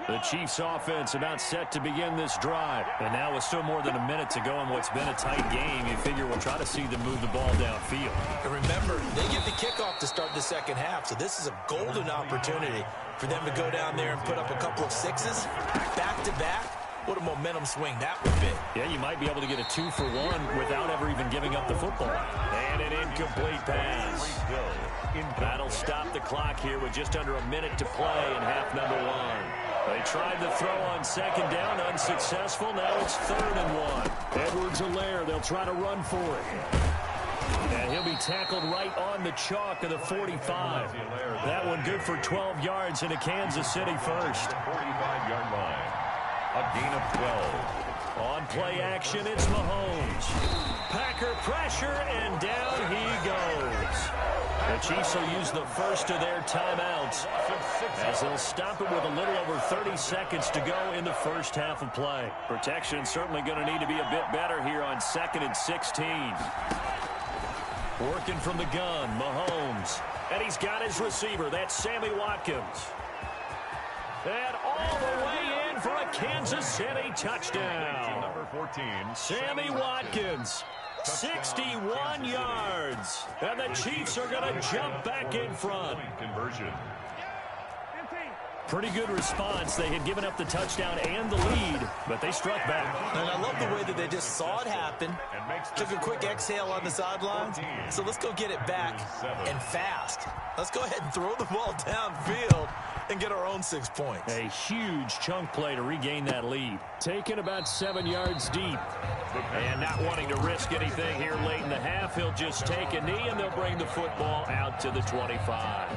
The Chiefs offense about set to begin this drive. And now with still more than a minute to go in what's been a tight game, you figure we'll try to see them move the ball downfield. And remember, they get the kickoff to start the second half, so this is a golden opportunity for them to go down there and put up a couple of sixes back-to-back. What a momentum swing that would be. Yeah, you might be able to get a 2-for-1 without ever even giving up the football. And an incomplete pass. That'll stop the clock here with just under a minute to play in half number one. They tried the throw on second down, unsuccessful. Now it's 3rd and 1. Edwards-Helaire, they'll try to run for it. And he'll be tackled right on the chalk of the 45. That one good for 12 yards into Kansas City first. 45-yard line. A gain of 12. On play action, it's Mahomes. Packer pressure, and down he goes. The Chiefs will use the first of their timeouts as they'll stop it with a little over 30 seconds to go in the first half of play. Protection certainly going to need to be a bit better here on 2nd and 16. Working from the gun, Mahomes. And he's got his receiver. That's Sammy Watkins. And all the way in for a Kansas City touchdown. Number 14, Sammy Watkins. 61 yards. And the Chiefs are going to jump back in front. Conversion. Pretty good response. They had given up the touchdown and the lead, but they struck back. And I love the way that they just saw it happen. Took a quick exhale on the sidelines. So let's go get it back and fast. Let's go ahead and throw the ball downfield and get our own 6 points. A huge chunk play to regain that lead. Taken about 7 yards deep. And not wanting to risk anything here late in the half, he'll just take a knee and they'll bring the football out to the 25.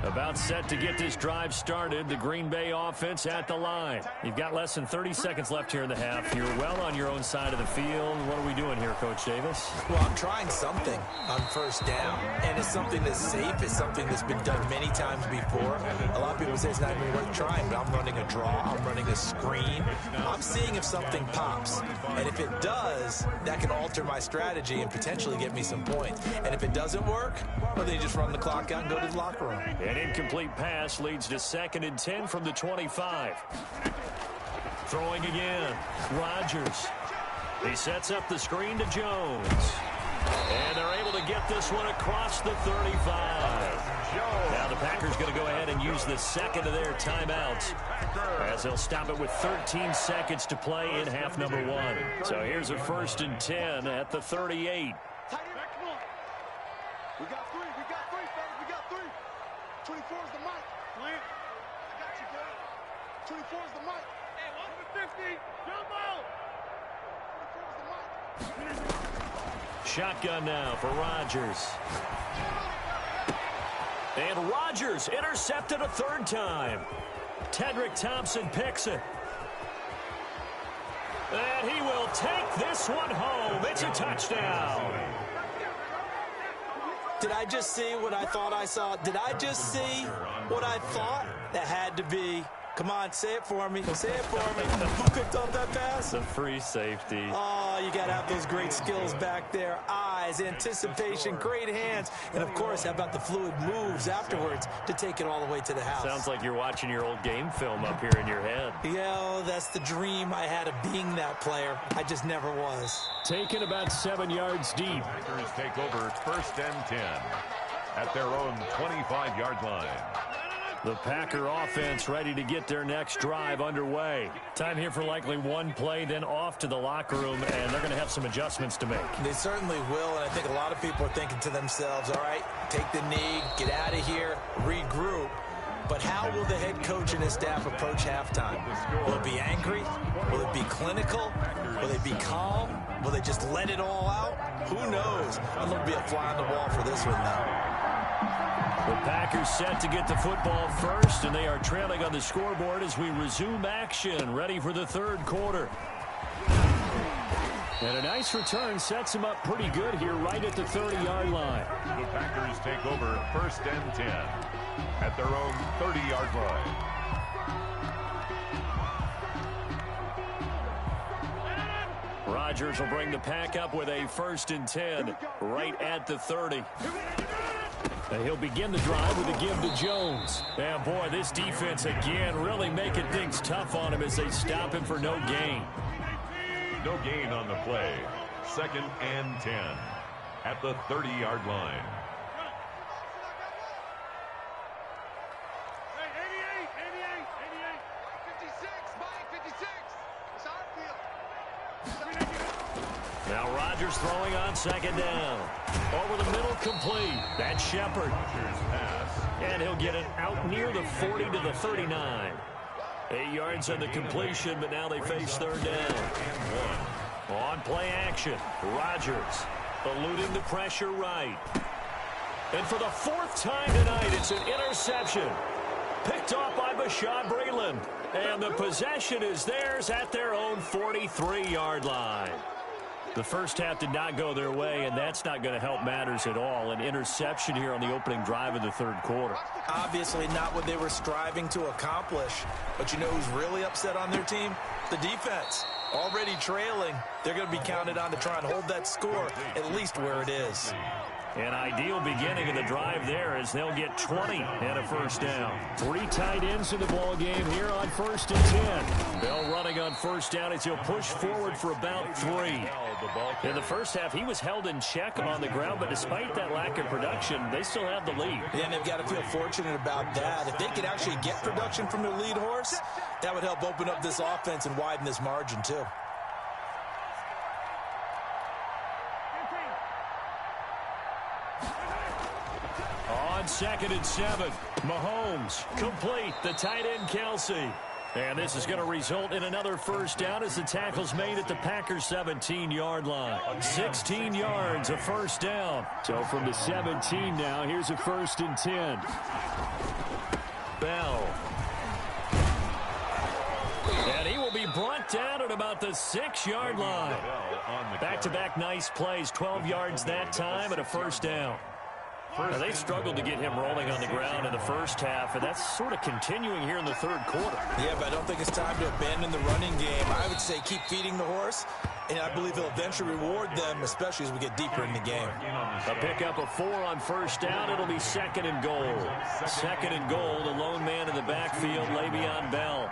About set to get this drive started. The Green Bay offense at the line. You've got less than 30 seconds left here in the half. You're well on your own side of the field. What are we doing here, Coach Davis? Well, I'm trying something on first down, and it's something that's safe. It's something that's been done many times before. A lot of people say it's not even worth trying, but I'm running a draw. I'm running a screen. I'm seeing if something pops, and if it does, that can alter my strategy and potentially get me some points. And if it doesn't work, well, then you just run the clock out and go to the locker room. An incomplete pass leads to 2nd and 10 from the 25. Throwing again. Rodgers. He sets up the screen to Jones. And they're able to get this one across the 35. Now the Packers going to go ahead and use the second of their timeouts as they'll stop it with 13 seconds to play in half number one. So here's a 1st and 10 at the 38. We got three, fellas, we got three. 24 is the mic. Clint, I got you, girl. 24 is the mic. Hey, 150, jumbo. 24 is the mic. Shotgun now for Rodgers. And Rodgers intercepted a 3rd time. Tedrick Thompson picks it. And he will take this one home. It's a touchdown. Did I just see what I thought I saw? Did I just see what I thought? That had to be. Come on, say it for me. Say it for me. Who picked up that pass? The free safety. Oh, you got to have those great skills back there. Eyes, anticipation, great hands. And, of course, how about the fluid moves afterwards to take it all the way to the house? Sounds like you're watching your old game film up here in your head. Yeah, that's the dream I had of being that player. I just never was. Taken about 7 yards deep. Packers take over 1st and 10 at their own 25-yard line. The Packer offense ready to get their next drive underway. Time here for likely one play, then off to the locker room, and they're going to have some adjustments to make. They certainly will, and I think a lot of people are thinking to themselves, all right, take the knee, get out of here, regroup. But how will the head coach and his staff approach halftime? Will it be angry? Will it be clinical? Will they be calm? Will they just let it all out? Who knows? I'd love to be a fly on the wall for this one, though. The Packers set to get the football first, and they are trailing on the scoreboard as we resume action, ready for the 3rd quarter. And a nice return sets them up pretty good here right at the 30-yard line. The Packers take over 1st and 10 at their own 30-yard line. Rodgers will bring the pack up with a 1st and 10 right at the 30. He'll begin the drive with a give to Jones. And, boy, this defense again really making things tough on him as they stop him for no gain. No gain on the play. 2nd and 10 at the 30-yard line. Now Rodgers throwing on 2nd down. Over the middle, complete. That's Shepard. And he'll get it out near the 40 to the 39. 8 yards on the completion, but now they face 3rd down. On play action, Rodgers eluding the pressure right. And for the 4th time tonight, it's an interception. Picked off by Bashaud Breeland. And the possession is theirs at their own 43-yard line. The first half did not go their way, and that's not going to help matters at all. An interception here on the opening drive of the 3rd quarter. Obviously not what they were striving to accomplish. But you know who's really upset on their team? The defense. Already trailing. They're going to be counted on to try and hold that score at least where it is. An ideal beginning of the drive there as they'll get 20 and a 1st down. 3 tight ends in the ball game here on 1st and 10. Bell running on 1st down as he'll push forward for about 3. In the first half, he was held in check on the ground, but despite that lack of production, they still have the lead. Yeah, and they've got to feel fortunate about that. If they could actually get production from their lead horse, that would help open up this offense and widen this margin too. On 2nd and 7, Mahomes complete, the tight end Kelsey. And this is going to result in another 1st down as the tackle's made at the Packers' 17-yard line. 16 yards, a 1st down. So from the 17 now, here's a 1st and 10. Bell. And he will be brought down at about the 6-yard line. Back-to-back nice plays, 12 yards that time and a 1st down. Now, they struggled to get him rolling on the ground in the first half, and that's sort of continuing here in the 3rd quarter. Yeah, but I don't think it's time to abandon the running game. I would say keep feeding the horse, and I believe he'll eventually reward them, especially as we get deeper in the game. A pickup of 4 on 1st down. It'll be 2nd and goal. 2nd and goal, the lone man in the backfield, Le'Veon Bell.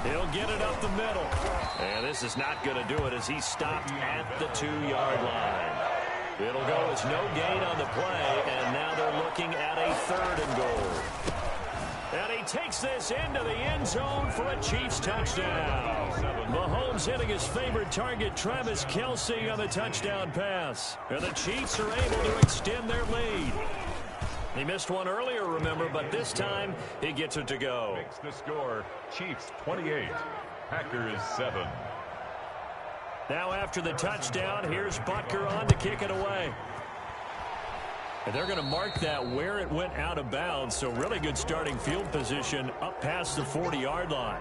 He'll get it up the middle. And this is not going to do it as he's stopped at the 2-yard line. It'll go as no gain on the play, and now they're looking at a 3rd and goal. And he takes this into the end zone for a Chiefs touchdown. Mahomes hitting his favorite target, Travis Kelce, on the touchdown pass. And the Chiefs are able to extend their lead. He missed one earlier, remember, but this time he gets it to go. Makes the score, Chiefs 28, Packers 7. Now after the touchdown, here's Butker on to kick it away. And they're going to mark that where it went out of bounds, so really good starting field position up past the 40-yard line.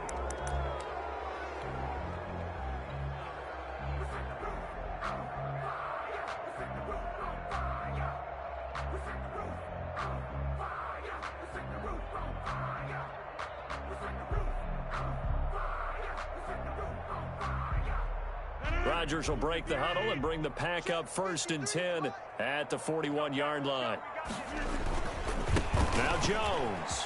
Rodgers will break the huddle and bring the pack up 1st and 10 at the 41-yard line. Now Jones.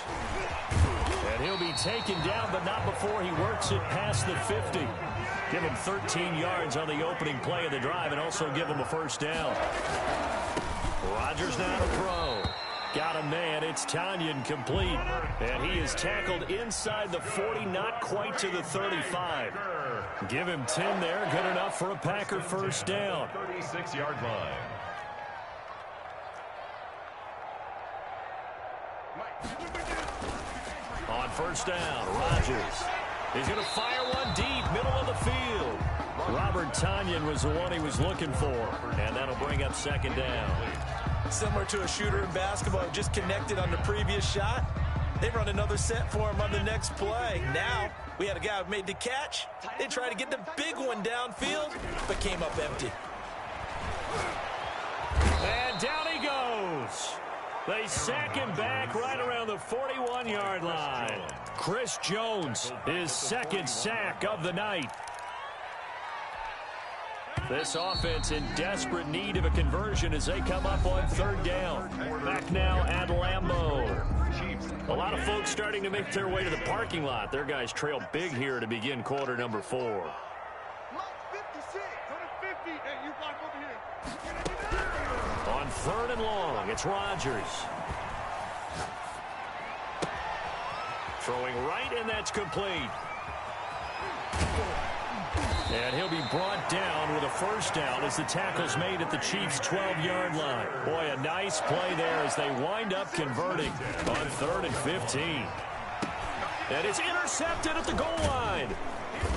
And he'll be taken down, but not before he works it past the 50. Give him 13 yards on the opening play of the drive and also give him a 1st down. Rodgers now to throw. Got a man. It's Tanyan complete. And he is tackled inside the 40, not quite to the 35. Give him 10 there. Good enough for a Packer 1st down. 36-yard line. On 1st down, Rodgers. He's going to fire one deep, middle of the field. Robert Tanyan was the one he was looking for. And that'll bring up 2nd down. Similar to a shooter in basketball who just connected on the previous shot. They run another set for him on the next play. Now, we had a guy who made the catch. They tried to get the big one downfield, but came up empty. And down he goes. They sack him back right around the 41-yard line. Chris Jones, his 2nd sack of the night. This offense in desperate need of a conversion as they come up on third down. Back now at Lambeau. A lot of folks starting to make their way to the parking lot. Their guys trail big here to begin quarter number 4. On third and long, it's Rodgers. Throwing right, and that's complete. And he'll be brought down with a first down as the tackle's made at the Chiefs' 12-yard line. Boy, a nice play there as they wind up converting on 3rd and 15. And it's intercepted at the goal line.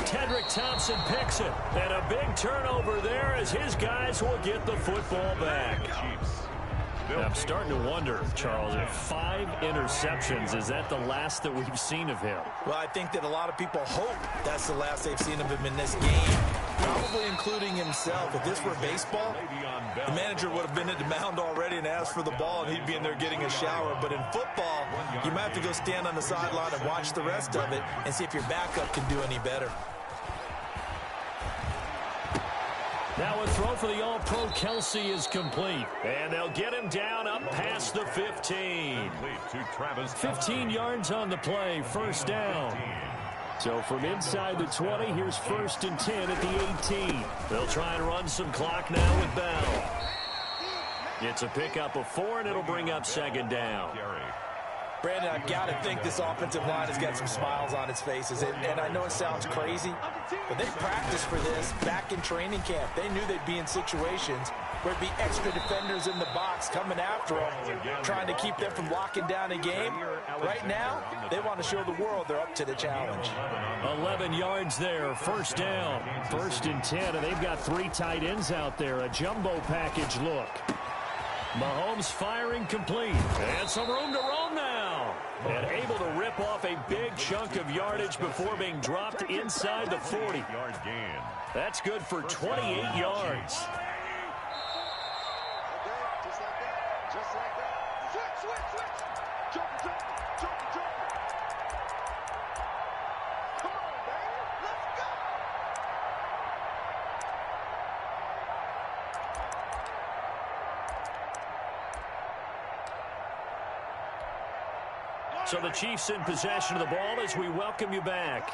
Tedrick Thompson picks it. And a big turnover there as his guys will get the football back. I'm starting to wonder, Charles, if 5 interceptions, is that the last that we've seen of him? Well, I think that a lot of people hope that's the last they've seen of him in this game, probably including himself. If this were baseball, the manager would have been at the mound already and asked for the ball, and he'd be in there getting a shower. But in football, you might have to go stand on the sideline and watch the rest of it and see if your backup can do any better. Now a throw for the All-Pro Kelsey is complete. And they'll get him down up past the 15. 15 yards on the play, first down. So from inside the 20, here's 1st and 10 at the 18. They'll try and run some clock now with Bell. It's a pickup of 4, and it'll bring up 2nd down. Brandon, I've got to think this offensive line has got some smiles on its faces. And I know it sounds crazy, but they practiced for this back in training camp. They knew they'd be in situations where it'd be extra defenders in the box coming after them, trying to keep them from locking down a game. Right now, they want to show the world they're up to the challenge. 11 yards there, first down. 1st and 10, and they've got 3 tight ends out there. A jumbo package look. Mahomes firing complete. And some room to roam now. And able to rip off a big chunk of yardage before being dropped inside the 40. That's good for 28 yards. Just like that. Switch. Jump. Come on, baby. Let's go. So the Chiefs in possession of the ball as we welcome you back.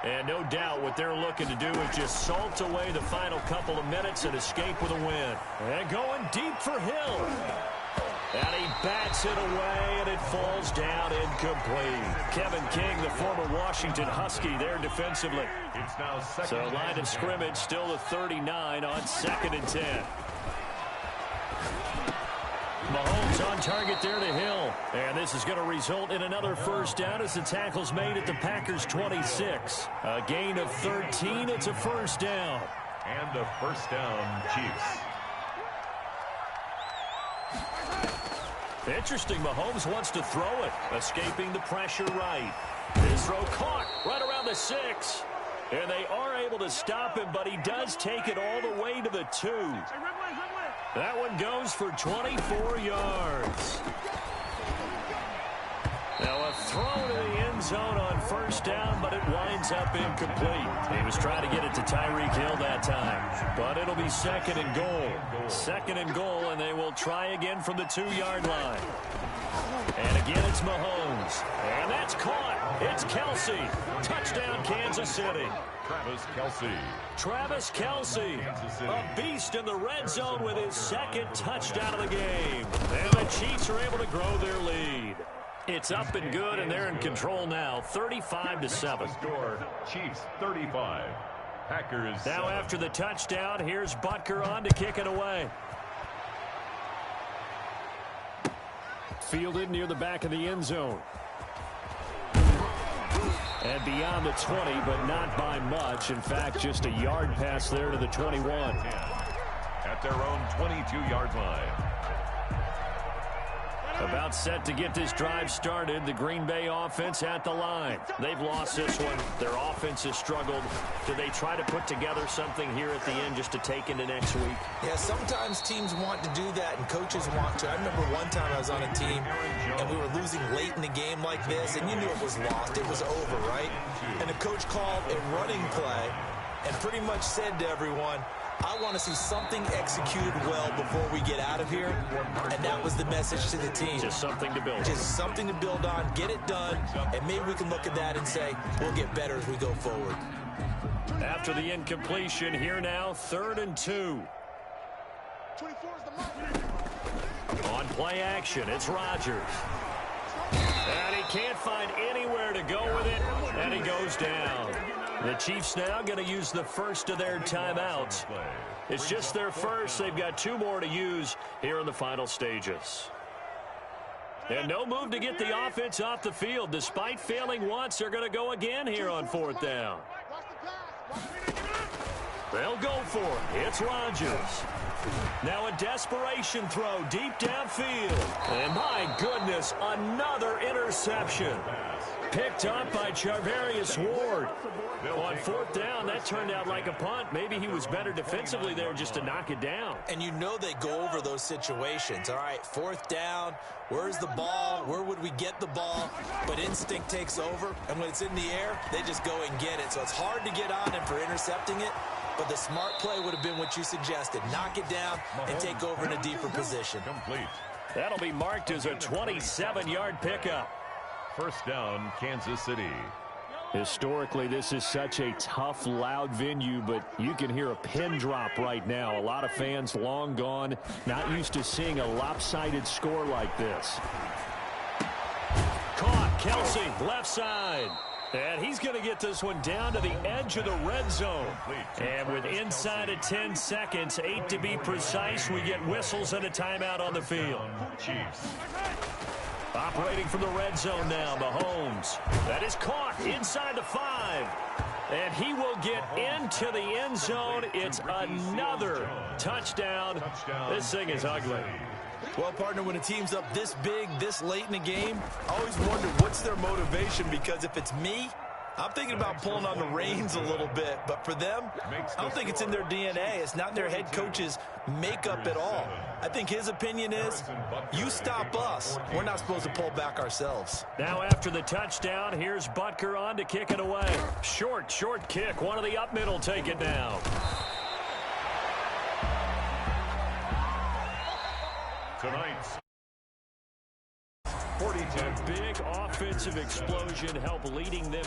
And no doubt what they're looking to do is just salt away the final couple of minutes and escape with a win. And going deep for Hill. And he bats it away, and it falls down incomplete. Kevin King, the former Washington Husky, there defensively. So line of scrimmage still the 39 on 2nd and 10. Mahomes on target there to Hill. And this is going to result in another first down as the tackle's made at the Packers' 26. A gain of 13. It's a first down. And a first down, Chiefs. Interesting. Mahomes wants to throw it. Escaping the pressure right. His throw caught right around the 6. And they are able to stop him, but he does take it all the way to the 2. That one goes for 24 yards. Now a throw to the end zone on first down, but it winds up incomplete. He was trying to get it to Tyreek Hill that time, but it'll be 2nd and goal. 2nd and goal, and they will try again from the 2-yard line. And again, it's Mahomes. And that's caught. It's Kelsey. Touchdown, Kansas City. Travis Kelce, a beast in the red zone with his 2nd touchdown of the game. And the Chiefs are able to grow their lead. It's up and good, and they're in control now, 35-7. Chiefs 35. Packers. Now after the touchdown, here's Butker on to kick it away. Fielded near the back of the end zone. And beyond the 20, but not by much. In fact, just a yard pass there to the 21. At their own 22-yard line. About set to get this drive started. The Green Bay offense at the line. They've lost this one. Their offense has struggled. Do they try to put together something here at the end just to take into next week? Yeah, sometimes teams want to do that and coaches want to. I remember one time I was on a team and we were losing late in the game like this, and you knew it was lost. It was over, right? And the coach called a running play and pretty much said to everyone, I want to see something executed well before we get out of here, and that was the message to the team. Just something to build on. Just something to build on, get it done, and maybe we can look at that and say, we'll get better as we go forward. After the incompletion, here now, 3rd and 2. 24 is the mark. On play action, it's Rodgers. And he can't find anywhere to go with it, and he goes down. The Chiefs now going to use the first of their timeouts. It's just their first. They've got 2 more to use here in the final stages. And no move to get the offense off the field. Despite failing once, they're going to go again here on 4th down. They'll go for it. It's Rodgers. Now a desperation throw deep downfield. And my goodness, another interception. Picked up by Charvarius Ward. On 4th down, that turned out like a punt. Maybe he was better defensively there just to knock it down. And you know they go over those situations. All right, 4th down, where's the ball? Where would we get the ball? But instinct takes over, and when it's in the air, they just go and get it. So it's hard to get on him for intercepting it, but the smart play would have been what you suggested. Knock it down and take over in a deeper position. Complete. That'll be marked as a 27-yard pickup. 1st down, Kansas City. Historically, this is such a tough, loud venue, but you can hear a pin drop right now. A lot of fans long gone, not used to seeing a lopsided score like this. Caught, Kelsey, left side. And he's going to get this one down to the edge of the red zone. And with inside of 10 seconds, 8 to be precise, we get whistles and a timeout on the field. Chiefs. Operating from the red zone now, Mahomes. That is caught inside the 5. And he will get into the end zone. It's another touchdown. This thing is ugly. Well, partner, when a team's up this big, this late in the game, I always wonder what's their motivation, because if it's me, I'm thinking about pulling on the reins a little bit. But for them, I don't think it's in their DNA. It's not in their head coach's makeup at all. I think his opinion is, you stop us. We're not supposed to pull back ourselves. Now after the touchdown, here's Butker on to kick it away. Short kick. One of the up middle take it down. Tonight's 42. A big offensive explosion help leading them.